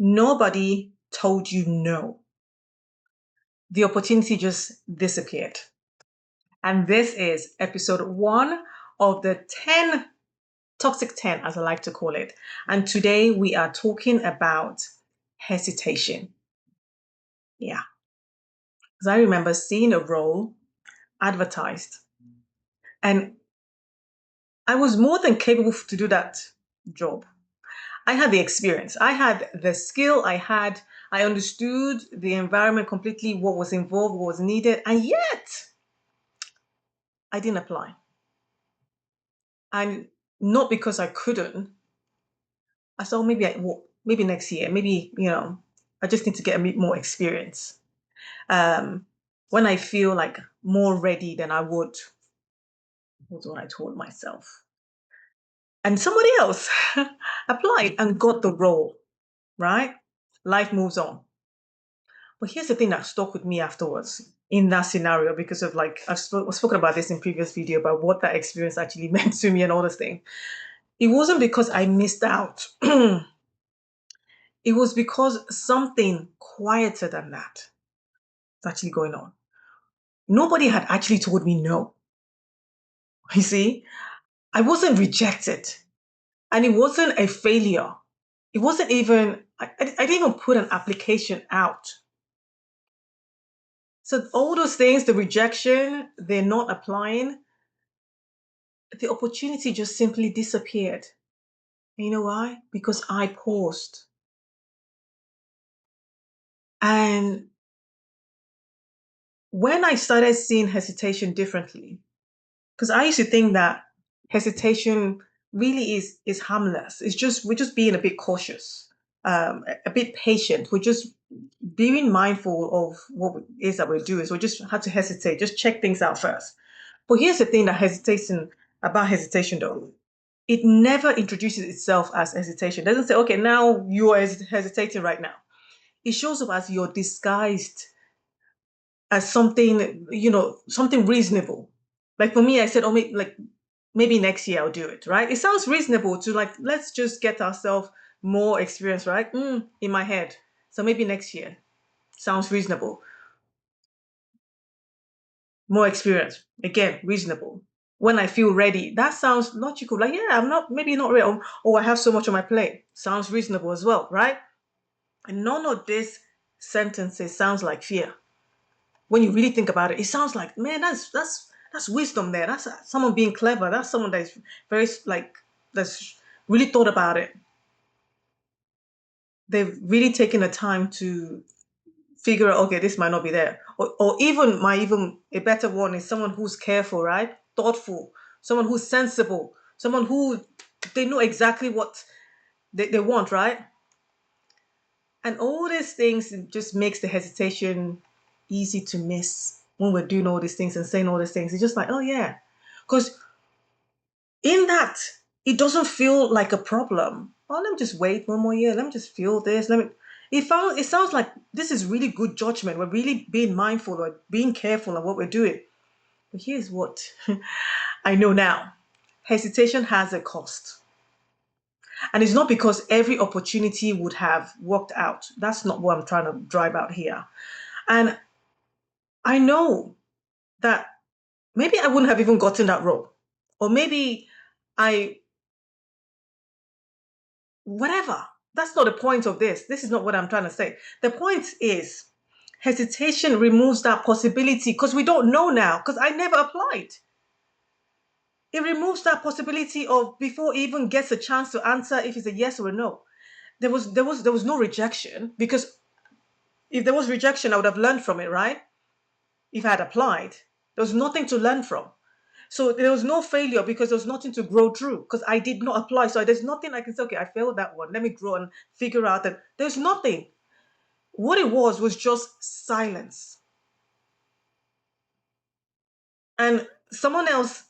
Nobody told you no. The opportunity just disappeared. And this is episode 1 of the 10 Toxic 10, as I like to call it. And today we are talking about hesitation. Yeah. Because I remember seeing a role advertised, and I was more than capable to do that job. I had the experience, I had the skill, I understood the environment completely, what was involved, what was needed, and yet I didn't apply. And not because I couldn't. I thought maybe next year, maybe, I just need to get a bit more experience. Um, when I feel like more ready than I would, was what I told myself. And somebody else applied and got the role, right? Life moves on. But here's the thing that stuck with me afterwards in that scenario, because of like I've spoken about this in previous video about what that experience actually meant to me and all this thing. It wasn't because I missed out. It was because something quieter than that is actually going on. Nobody had actually told me no. You see, I wasn't rejected, and it wasn't a failure. It wasn't even, I didn't even put an application out. So all those things, the rejection, they're not applying, the opportunity just simply disappeared. And you know why? Because I paused. And when I started seeing hesitation differently, because I used to think that hesitation really is harmless. We're just being a bit cautious, a bit patient. We're just being mindful of what it is that we're doing. So we just had to hesitate, just check things out first. But here's the thing about hesitation though. It never introduces itself as hesitation. It doesn't say, okay, now you are hesitating right now. It shows up as you're disguised as something, something reasonable. Like for me, I said, oh, maybe next year I'll do it, right? It sounds reasonable to like, let's just get ourselves more experience, right? In my head. So maybe next year sounds reasonable. More experience, again, reasonable. When I feel ready, that sounds logical. Like, yeah, I'm not, maybe not ready. Oh, I have so much on my plate. Sounds reasonable as well, right? And none of these sentences sounds like fear. When you really think about it, it sounds like, man, that's wisdom there. That's someone being clever. That's someone that's very like that's really thought about it. They've really taken the time to figure out, okay, this might not be there. Or even a better one is someone who's careful, right? Thoughtful, someone who's sensible, someone who they know exactly what they want, right? And all these things just makes the hesitation easy to miss when we're doing all these things and saying all these things. It's just like, oh yeah. Because in that, it doesn't feel like a problem. Oh, let me just wait 1 more year. Let me just feel this. It sounds like this is really good judgment. We're really being mindful or being careful of what we're doing. But here's what I know now. Hesitation has a cost. And it's not because every opportunity would have worked out. That's not what I'm trying to drive out here. And I know that maybe I wouldn't have even gotten that role. Or maybe I, whatever. That's not the point of this. This is not what I'm trying to say. The point is hesitation removes that possibility because we don't know now because I never applied. It removes that possibility of before he even gets a chance to answer if it's a yes or a no. There was no rejection because if there was rejection, I would have learned from it, right? If I had applied, there was nothing to learn from. So there was no failure because there was nothing to grow through because I did not apply. So there's nothing I can say, okay, I failed that one. Let me grow and figure out that there's nothing. What it was just silence. And someone else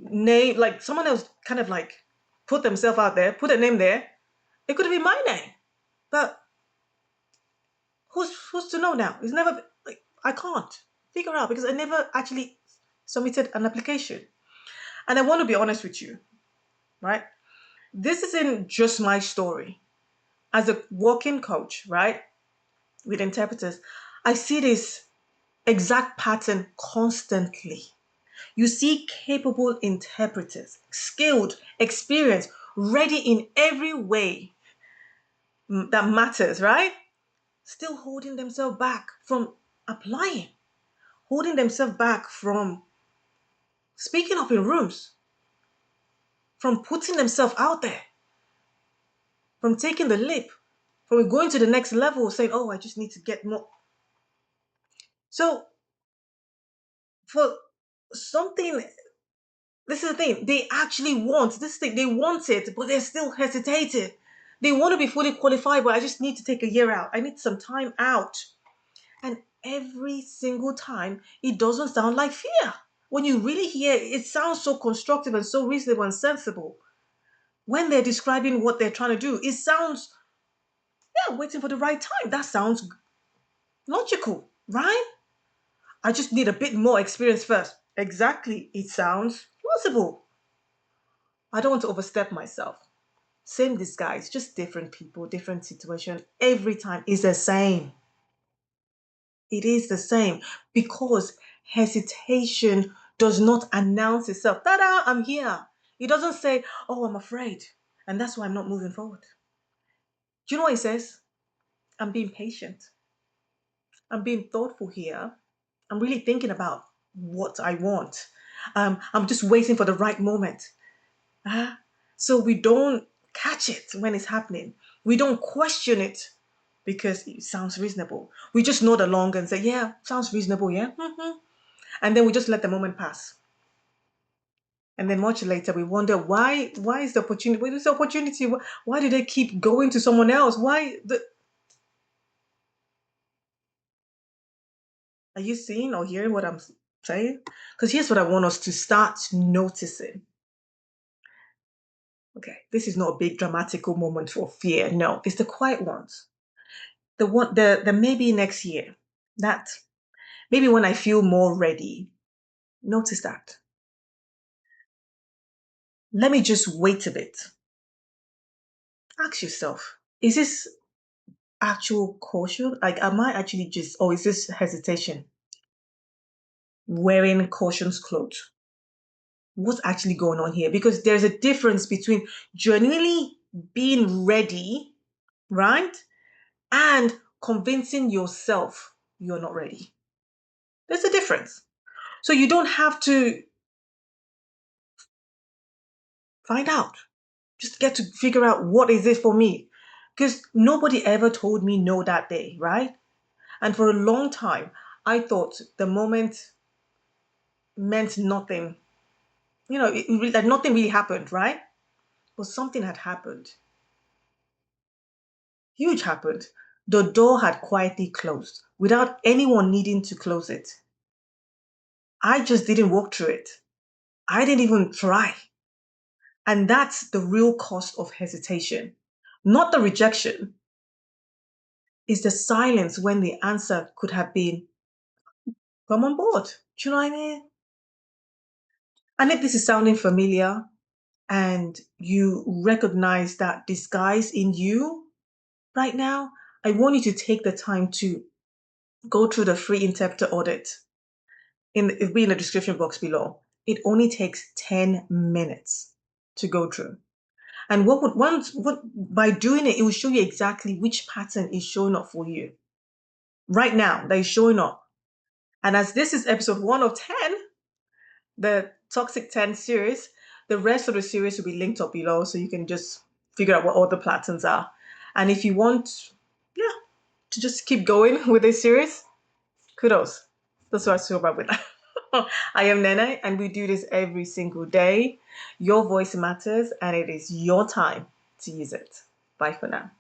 kind of like put themselves out there, put a name there. It could have been my name. But who's to know now? It's never like I can't figure out because I never actually submitted an application. And I want to be honest with you, right? This isn't just my story. as a walking coach, right, with interpreters, I see this exact pattern constantly. You see capable interpreters, skilled, experienced, ready in every way that matters, right? Still holding themselves back from applying, holding themselves back from speaking up in rooms, from putting themselves out there, from taking the leap, from going to the next level, saying, oh, I just need to get more. So, for something, this is the thing, they actually want this thing, they want it, but they're still hesitating. They want to be fully qualified, but I just need to take a year out. I need some time out. And every single time, it doesn't sound like fear. When you really hear it, it sounds so constructive and so reasonable and sensible. When they're describing what they're trying to do, it sounds, yeah, waiting for the right time. That sounds logical, right? I just need a bit more experience first. Exactly. It sounds plausible. I don't want to overstep myself. Same disguise, just different people, different situation. Every time is the same. It is the same because hesitation does not announce itself. Ta-da, I'm here. It doesn't say, oh, I'm afraid. And that's why I'm not moving forward. Do you know what it says? I'm being patient. I'm being thoughtful here. I'm really thinking about what I want. I'm just waiting for the right moment. Ah, so we don't catch it when it's happening. We don't question it because it sounds reasonable. We just nod along and say, yeah, sounds reasonable, yeah. And then we just let the moment pass. And then much later we wonder why is the opportunity, where is the opportunity? Why do they keep going to someone else? Are you seeing or hearing what I'm saying? Because here's what I want us to start noticing. Okay, this is not a big dramatical moment for fear. No, it's the quiet ones. The maybe next year. That maybe when I feel more ready. Notice that. Let me just wait a bit. Ask yourself, is this actual caution? Like, am I actually just, or is this hesitation? Wearing caution's clothes. What's actually going on here? Because there's a difference between genuinely being ready, right? And convincing yourself you're not ready. There's a difference. So you don't have to find out. Just get to figure out what is it for me. Because nobody ever told me no that day, right? And for a long time, I thought the moment meant nothing. That nothing really happened, right? But something had happened. Huge happened. The door had quietly closed without anyone needing to close it. I just didn't walk through it. I didn't even try. And that's the real cost of hesitation. Not the rejection, it's the silence when the answer could have been, come on board. Do you know what I mean? And if this is sounding familiar and you recognize that disguise in you right now, I want you to take the time to go through the free interpreter audit. It'll be in the description box below. It only takes 10 minutes to go through. And what by doing it, it will show you exactly which pattern is showing up for you right now that is showing up. And as this is episode 1 of 10, the Toxic 10 series, the rest of the series will be linked up below so you can just figure out what all the patterns are. And if you want, yeah, to just keep going with this series, kudos. That's what I feel about with that. I am Nene, and we do this every single day. Your voice matters, and it is your time to use it. Bye for now.